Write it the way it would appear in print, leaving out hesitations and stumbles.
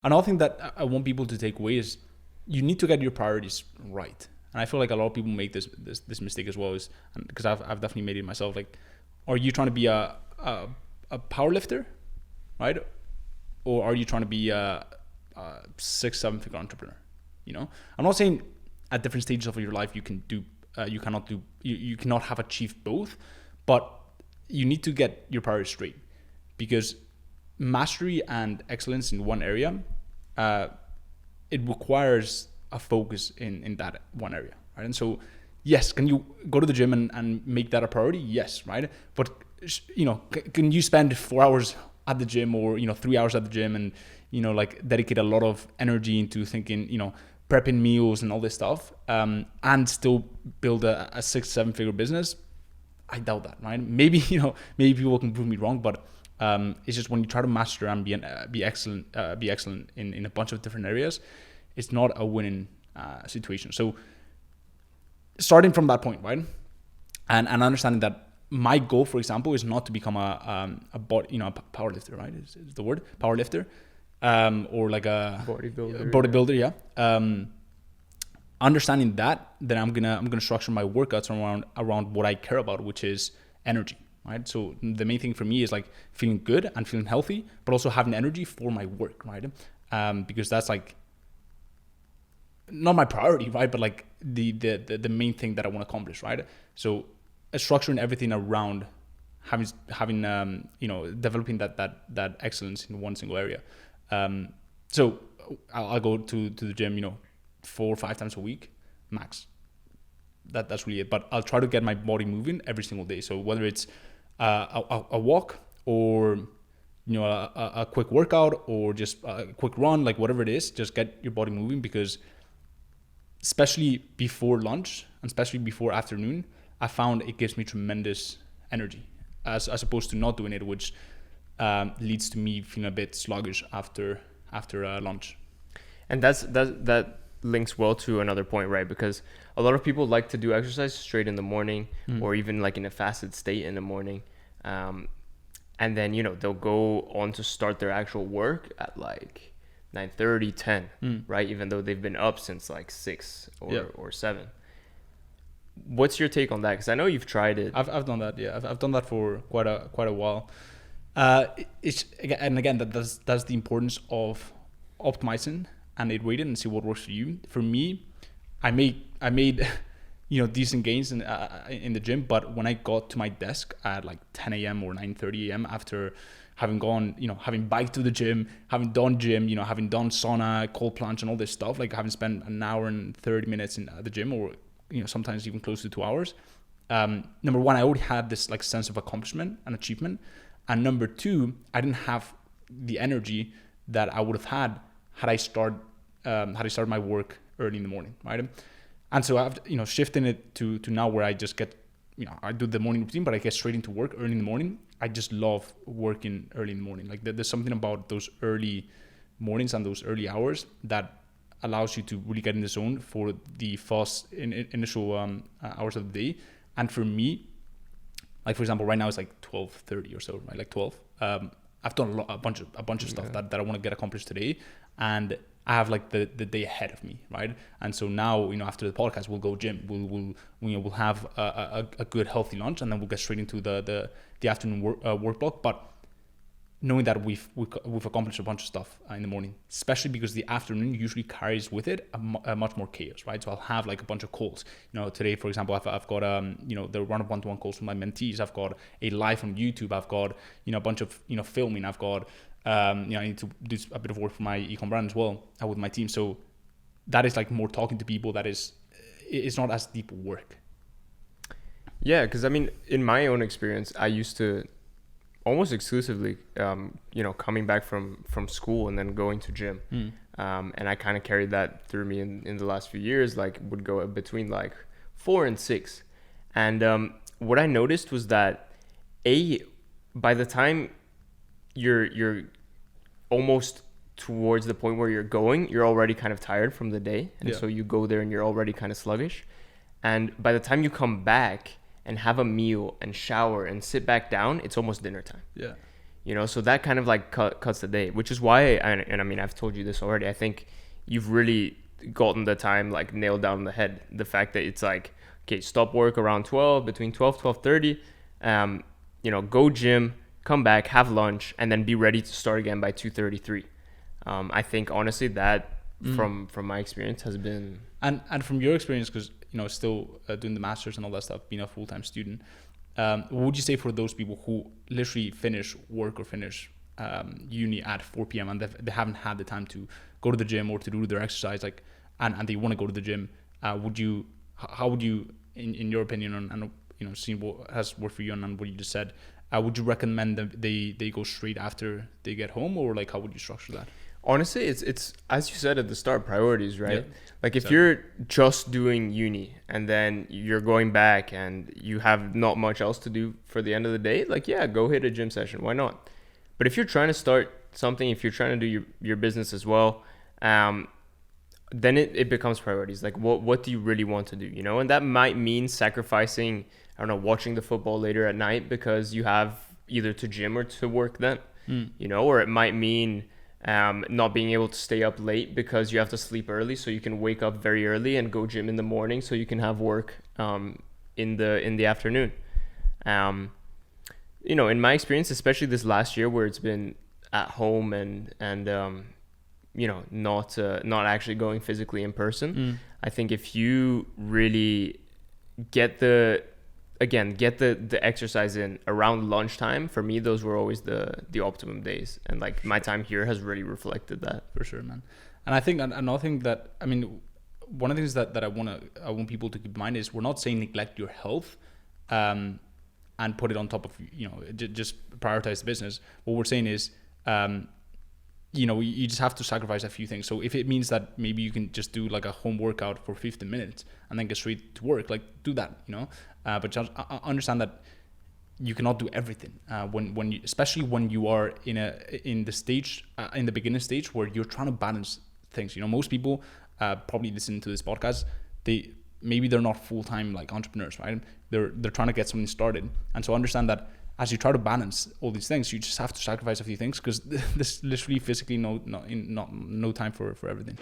Another thing that I want people to take away is you need to get your priorities right. And I feel like a lot of people make this mistake as well, is because I've definitely made it myself. Like, are you trying to be a power lifter, right? Or are you trying to be a 6-7 figure entrepreneur? You know, I'm not saying at different stages of your life you cannot have achieved both, but you need to get your priorities straight, because mastery and excellence in one area, it requires a focus in that one area, right? And so, yes, can you go to the gym and make that a priority? Yes, right? But, you know, can you spend 4 hours at the gym, or, you know, 3 hours at the gym, and, you know, like dedicate a lot of energy into thinking, you know, prepping meals and all this stuff, and still build a 6-7 figure business? I doubt that, right? Maybe, you know, maybe people can prove me wrong, but it's just when you try to master and be excellent in a bunch of different areas, it's not a winning situation. So starting from that point, right, and understanding that my goal, for example, is not to become a power lifter, right? Is the word power lifter, or like a bodybuilder, yeah. Understanding that, then I'm gonna structure my workouts around what I care about, which is energy, right? So the main thing for me is like feeling good and feeling healthy, but also having energy for my work, right? Because that's like not my priority, right? But like the main thing that I want to accomplish, right? So structuring everything around having developing that excellence in one single area. So I'll go to the gym, you know, 4 or 5 times a week max. That's really it. But I'll try to get my body moving every single day. So whether it's a walk, or, you know, a quick workout, or just a quick run, like whatever it is, just get your body moving, because especially before lunch and especially before afternoon, I found it gives me tremendous energy, as opposed to not doing it, which leads to me feeling a bit sluggish after lunch. And that links well to another point, right? Because a lot of people like to do exercise straight in the morning, or even like in a fasted state in the morning, and then, you know, they'll go on to start their actual work at like 9:30, 10, right? Even though they've been up since like 6 or 7. What's your take on that? Because I know you've tried it. I've done that. Yeah, I've done that for quite a while. It's again that's the importance of optimizing and iterating and see what works for you. For me, I made you know, decent gains in the gym, but when I got to my desk at like 10 a.m. or 9:30 a.m. after having gone, you know, having biked to the gym, having done gym, you know, having done sauna, cold plunge, and all this stuff, like having spent an hour and 30 minutes in the gym, or, you know, sometimes even close to 2 hours. Number one, I already had this like sense of accomplishment and achievement, and number two, I didn't have the energy that I would have had I started my work early in the morning, right? And so I've, you know, shifting it to now where I just get, you know, I do the morning routine, but I get straight into work early in the morning. I just love working early in the morning. Like there's something about those early mornings and those early hours that allows you to really get in the zone for the first initial hours of the day. And for me, like for example, right now it's like 12:30 or so, right? Like 12. I've done a bunch of stuff that I want to get accomplished today, and I have like the day ahead of me, right? And so now, you know, after the podcast, we'll go gym. We'll have a good healthy lunch, and then we'll get straight into the afternoon work block. But knowing that we've accomplished a bunch of stuff in the morning, especially because the afternoon usually carries with it a much more chaos, right? So I'll have like a bunch of calls. You know, today, for example, I've got you know, the run of one-to-one calls with my mentees. I've got a live on YouTube. I've got, you know, a bunch of, you know, filming. I've got you know, I need to do a bit of work for my e-com brand as well with my team. So that is like more talking to people. That is, it's not as deep work. Yeah, because I mean, in my own experience, I used to almost exclusively, you know, coming back from school and then going to gym. And I kind of carried that through me in the last few years, like would go between like 4 and 6. And what I noticed was that by the time you're almost towards the point where you're already kind of tired from the day. And so you go there and you're already kind of sluggish. And by the time you come back and have a meal and shower and sit back down, it's almost dinner time. Yeah. you know, so that kind of like cuts the day, which is why, and I mean, I've told you this already, I think you've really gotten the time like nailed down on the head. The fact that it's like, okay, stop work around 12, between 12:30, you know, go gym, come back, have lunch, and then be ready to start again by 2:33. I think honestly that from my experience has been, and from your experience, because you know, still doing the masters and all that stuff, being a full-time student, what would you say for those people who literally finish work or finish uni at 4 p.m. and they haven't had the time to go to the gym or to do their exercise, like, and they want to go to the gym? How would you, in your opinion, and you know, seeing what has worked for you and what you just said, would you recommend that they go straight after they get home, or like how would you structure that? honestly, it's as you said at the start, priorities, right? Yeah, like if exactly. you're just doing uni and then you're going back and you have not much else to do for the end of the day, like, yeah, go hit a gym session, why not? But if you're trying to start something, if you're trying to do your business as well, then it becomes priorities. Like what do you really want to do, you know? And that might mean sacrificing, I don't know, watching the football later at night because you have either to gym or to work then, you know? Or it might mean not being able to stay up late because you have to sleep early so you can wake up very early and go gym in the morning so you can have work in the afternoon. You know, in my experience, especially this last year where it's been at home and you know, not actually going physically in person, I think if you really get the exercise in around lunchtime, for me those were always the optimum days, and like my time here has really reflected that. For sure, man. And I think another thing that, I mean, one of the things that I want people to keep in mind is we're not saying neglect your health and put it on top of, you know, just prioritize the business. What we're saying is you know, you just have to sacrifice a few things. So if it means that maybe you can just do like a home workout for 15 minutes and then get straight to work, like do that, you know. But just understand that you cannot do everything when you, especially when you are in the beginning stage where you're trying to balance things. You know, most people probably listening to this podcast, they're not full-time like entrepreneurs, right? They're trying to get something started, and so understand that as you try to balance all these things, you just have to sacrifice a few things because there's literally physically no time for everything.